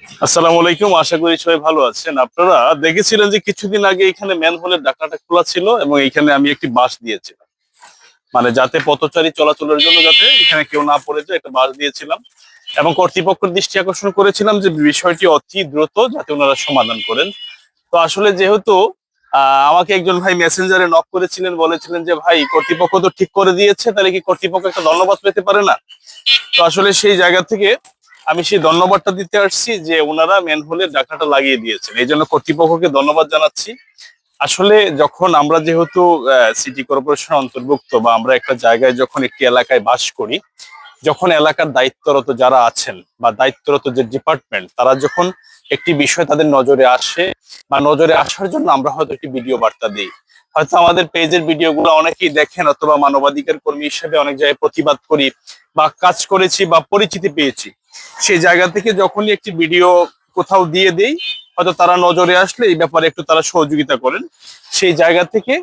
আসসালামু আলাইকুম, আশা করি সবাই ভালো আছেন। আপনারা দেখেছিলেন যে কিছুদিন আগে এখানে ম্যানহোলের ঢাকনাটা খোলা ছিল এবং এখানে আমি একটি বাঁশ দিয়েছিলাম, মানে যাতে পথচারী চলাচলের জন্য যাতে এখানে কেউ না পড়ে যায়, একটা বাঁশ দিয়েছিলাম এবং কর্তৃপক্ষের দৃষ্টি আকর্ষণ করেছিলাম যে বিষয়টি অতি দ্রুত যাতে ওনারা সমাধান করেন। তো আসলে যেহেতু আমাকে একজন ভাই মেসেঞ্জারে নক করেছিলেন, বলেছিলেন যে ভাই কর্তৃপক্ষ তো ঠিক করে দিয়েছে, তাহলে কি কর্তৃপক্ষ একটা ধন্যবাদ পেতে পারে না? তো আসলে সেই জায়গা থেকে আমি সেই ধন্যবাদটা দিতে আসছি যে ওনারা ম্যানহোলের ঢাকনাটা লাগিয়ে দিয়েছেন, এই জন্য কর্তৃপক্ষকে ধন্যবাদ জানাচ্ছি। আসলে যখন আমরা যেহেতু সিটি কর্পোরেশন অন্তর্ভুক্ত বা আমরা একটা জায়গায় যখন একটি এলাকায় বাস করি, যখন এলাকার দায়িত্বরত যারা আছেন বা দায়িত্বরত যে ডিপার্টমেন্ট, তারা যখন একটি বিষয় তাদের নজরে আসে বা নজরে আসার জন্য আমরা হয়তো একটি ভিডিও বার্তা দিই, হয়তো আমাদের পেজের ভিডিওগুলো অনেকেই দেখেন, অথবা মানবাধিকার কর্মী হিসেবে অনেক জায়গায় প্রতিবাদ করি বা কাজ করেছি বা পরিচিতি পেয়েছি, সেই জায়গা থেকে যখনই একটি ভিডিও কোথাও দিয়ে দেই, হয়তো তারা নজরে আসলে এই ব্যাপারে একটু তারা সহযোগিতা করেন। সেই জায়গা থেকে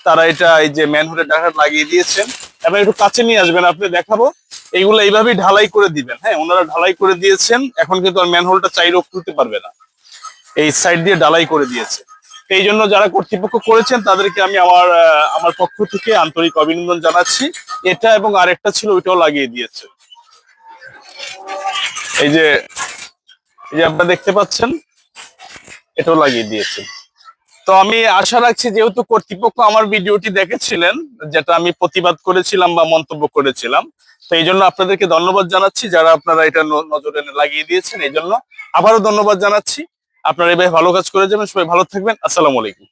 তারা এটা এই যে ম্যানহোলের ঢাকনা লাগিয়ে দিয়েছেন এবং একটু কাছে নিয়ে আসবেন, আপনি দেখাবো। এইগুলো এইভাবেই ঢালাই করে দিবেন। হ্যাঁ, ওনারা ঢালাই করে দিয়েছেন, এখন কিন্তু আর ম্যানহোলটা চাইলেও খুলতে পারবে না, এই সাইড দিয়ে ঢালাই করে দিয়েছে। এই জন্য যারা কর্তৃপক্ষ করেছেন তাদেরকে আমি আমার পক্ষ থেকে আন্তরিক অভিনন্দন জানাচ্ছি। এটা এবং আরেকটা ছিল, ওইটাও লাগিয়ে দিয়েছে। এই যে এই যে আপনারা দেখতে পাচ্ছেন, এটাও লাগিয়ে দিয়েছে। তো আমি আশা রাখছি, যেহেতু কর্তৃপক্ষ আমার ভিডিওটি দেখেছিলেন, যেটা আমি প্রতিবাদ করেছিলাম বা মন্তব্য করেছিলাম, তো এই জন্য আপনাদেরকে ধন্যবাদ জানাচ্ছি যারা আপনারা এটা নজরে লাগিয়ে দিয়েছেন। এই জন্য আবারও ধন্যবাদ জানাচ্ছি। আপনারা এভাবে ভালো কাজ করে যাবেন, সবাই ভালো থাকবেন। আসসালামু আলাইকুম।